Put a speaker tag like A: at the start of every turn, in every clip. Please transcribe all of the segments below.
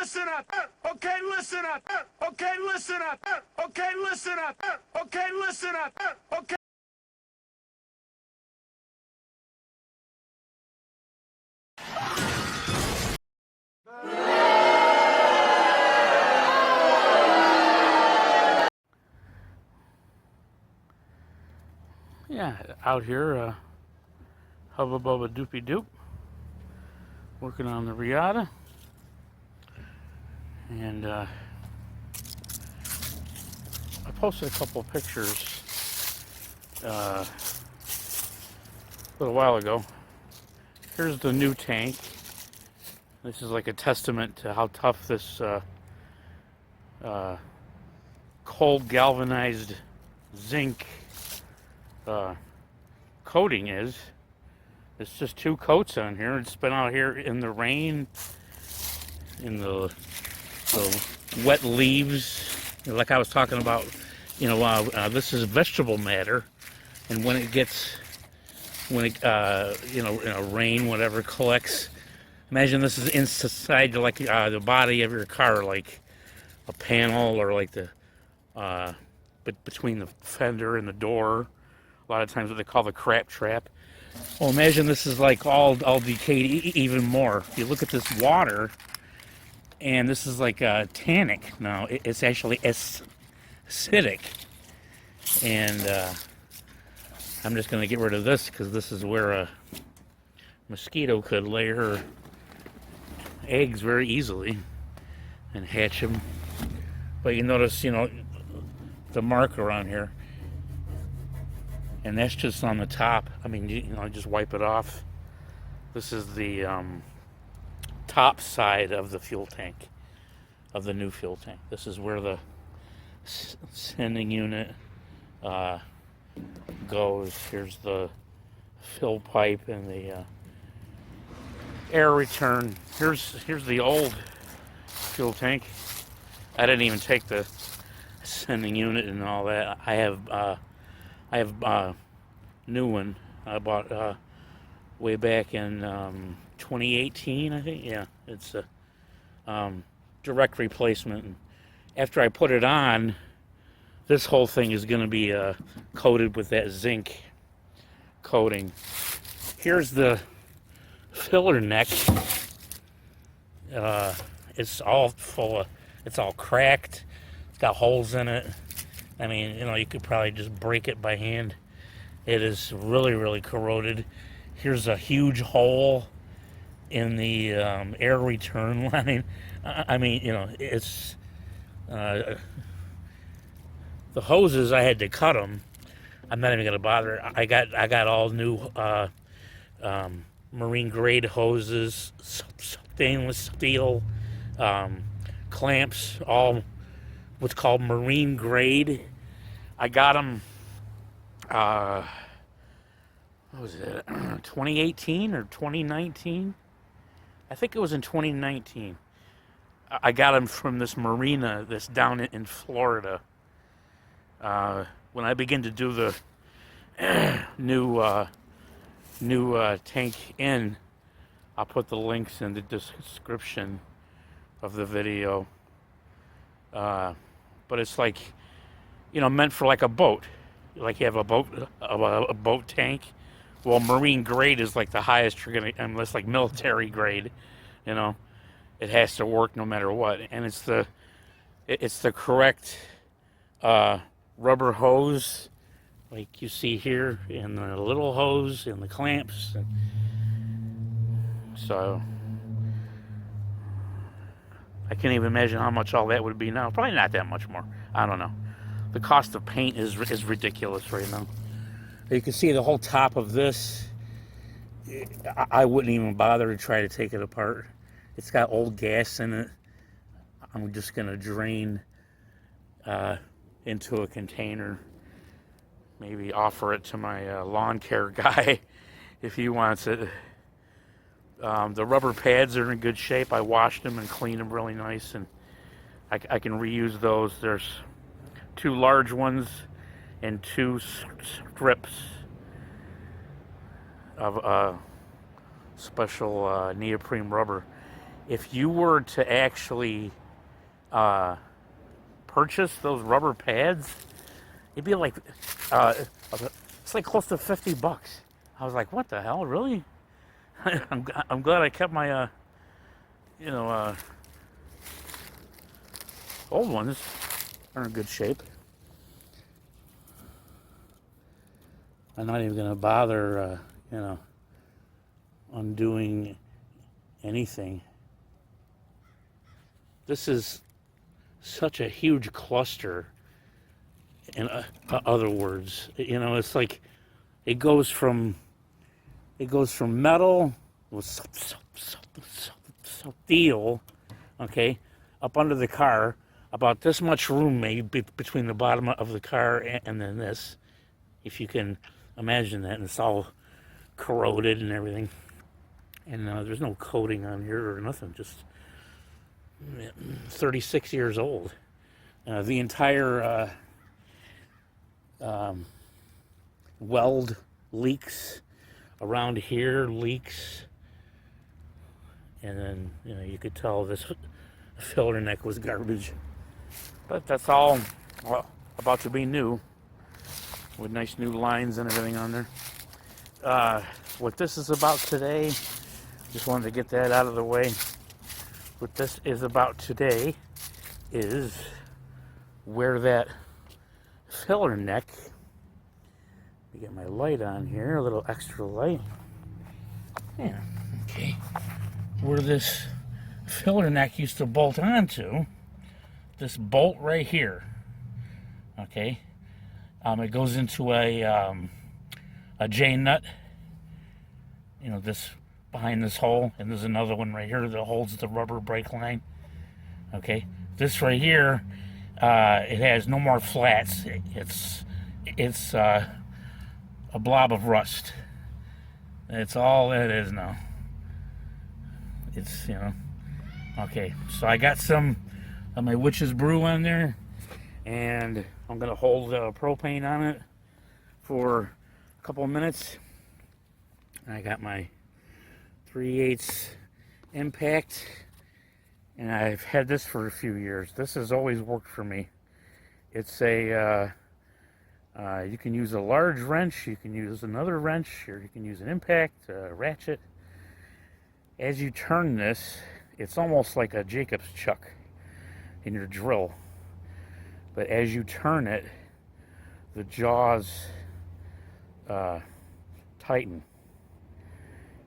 A: listen up. Okay, listen up. Okay, listen up. Okay, listen up. Okay, listen up. Okay.
B: Yeah, out here, Hubba Bubba Doopy Doop, working on the Riata, and I posted a couple pictures a little while ago. Here's the new tank. This is like a testament to how tough this cold galvanized zinc coating is. It's just 2 coats on here. It's been out here in the rain, in the wet leaves, like I was talking about. This is vegetable matter, and when it gets, rain, whatever collects. Imagine this is inside like the body of your car, like a panel, or like the between the fender and the door. A lot of times what they call the crap trap. Well, imagine this is like all decayed even more. If you look at this water, and this is like tannic now. It's actually acidic, and I'm just going to get rid of this because this is where a mosquito could lay her eggs very easily and hatch them. But you notice, the mark around here, and that's just on the top. I mean, just wipe it off. This is the top side of the fuel tank, of the new fuel tank. This is where the sending unit goes. Here's the fill pipe and the air return. Here's the old fuel tank. I didn't even take the sending unit and all that. I have new one I bought way back in 2018, I think. Yeah, it's a direct replacement. And after I put it on, this whole thing is going to be coated with that zinc coating. Here's the filler neck. It's all full of, it's all cracked. It's got holes in it. I mean, you could probably just break it by hand. It is really, really corroded. Here's a huge hole in the air return line. I mean, it's the hoses. I had to cut them. I'm not even gonna bother. I got all new marine grade hoses, stainless steel clamps, all what's called marine grade. I got them. What was it? 2018 or 2019? I think it was in 2019. I got them from this marina that's down in Florida. When I begin to do the new tank in, I'll put the links in the description of the video. But it's like, meant for like a boat. Like you have a boat tank. Well, marine grade is like the highest you're gonna, unless like military grade, it has to work no matter what. And it's the correct rubber hose, like you see here, and the little hose and the clamps. So I can't even imagine how much all that would be now. Probably not that much more. I don't know. The cost of paint is ridiculous right now. You can see the whole top of this. I wouldn't even bother to try to take it apart. It's got old gas in it. I'm just going to drain into a container. Maybe offer it to my lawn care guy if he wants it. The rubber pads are in good shape. I washed them and cleaned them really nice, and I can reuse those. There's 2 large ones and 2 strips of special neoprene rubber. if you were to actually uh, purchase those rubber pads, it'd be like uh, it's like close to $50. I was like, what the hell, really? I'm glad I kept my you know old ones. Are in good shape. I'm not even gonna bother you know undoing anything. This is such a huge cluster. In other words, you know, it's like it goes from metal with steel, okay, up under the car, about this much room maybe between the bottom of the car and then this, if you can imagine that, and it's all corroded and everything. And there's no coating on here or nothing, just 36 years old. The entire weld leaks, around here leaks, and then you could tell this filler neck was garbage. But that's all about to be new, with nice new lines and everything on there. What this is about today, just wanted to get that out of the way. What this is about today is where that filler neck, let me get my light on here, a little extra light. Yeah, okay. Where this filler neck used to bolt onto, this bolt right here, okay, it goes into a J nut, this behind this hole, and there's another one right here that holds the rubber brake line. Okay, this right here, it has no more flats. It's a blob of rust. It's all it is now. It's okay. So I got some of my witch's brew on there, and I'm gonna hold propane on it for a couple of minutes. I got my 3/8 impact, and I've had this for a few years. This has always worked for me. It's a you can use a large wrench, you can use another wrench, or you can use an impact, ratchet. As you turn this, it's almost like a Jacob's chuck in your drill. But as you turn it, the jaws tighten,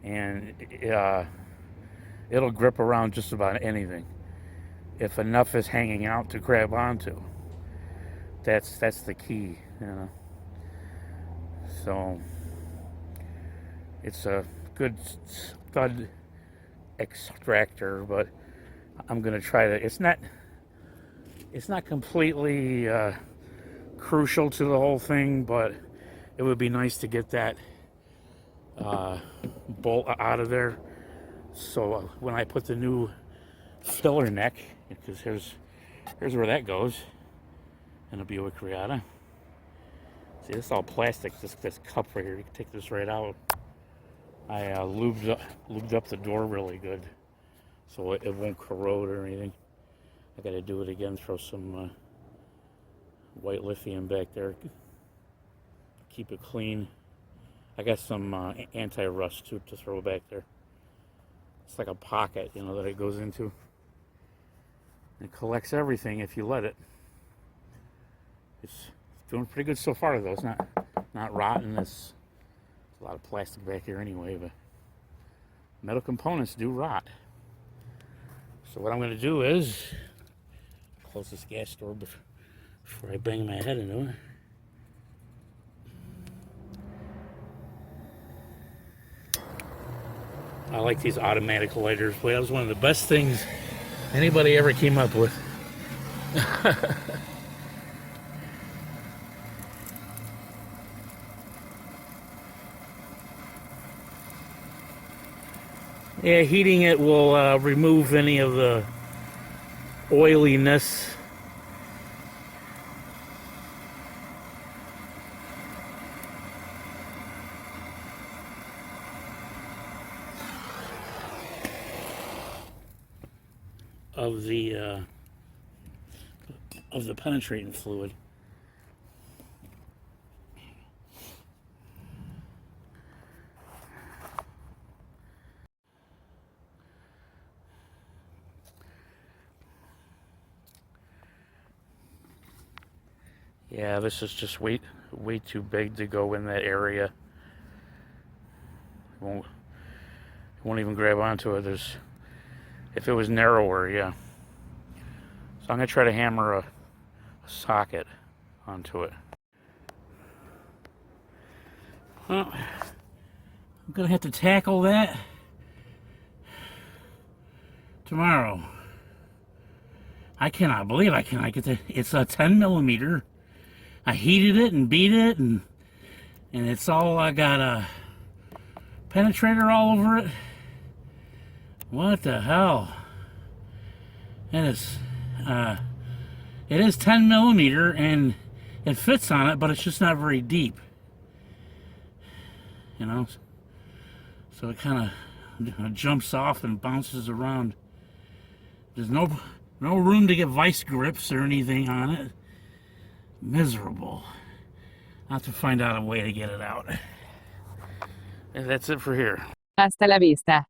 B: and it'll grip around just about anything if enough is hanging out to grab onto. That's the key, So it's a good stud extractor, but I'm gonna try to. It's not completely crucial to the whole thing, but it would be nice to get that bolt out of there. So when I put the new filler neck, because here's where that goes in a Buick Reatta. See, this is all plastic. This cup right here, you can take this right out. I lubed up the door really good, so it won't corrode or anything. I got to do it again. Throw some white lithium back there. Keep it clean. I got some anti-rust too to throw back there. It's like a pocket, that it goes into. It collects everything if you let it. It's doing pretty good so far, though. It's not rotten. There's a lot of plastic back here anyway, but metal components do rot. So what I'm going to do is close this gas door before I bang my head into it. I like these automatic lighters. Boy, that was one of the best things anybody ever came up with. Yeah, heating it will remove any of the oiliness. of the penetrating fluid. Yeah, this is just way too big to go in that area. It won't even grab onto it. If it was narrower, yeah. So I'm gonna try to hammer a socket onto it. Well, I'm gonna have to tackle that tomorrow. I cannot believe I cannot get it's a 10 millimeter. I heated it and beat it, and it's all, I got a penetrator all over it. What the hell? It is 10 millimeter and it fits on it, but it's just not very deep. You know, so it kind of jumps off and bounces around. There's no room to get vice grips or anything on it. Miserable. I'll have to find out a way to get it out. And that's it for here.
C: Hasta la vista.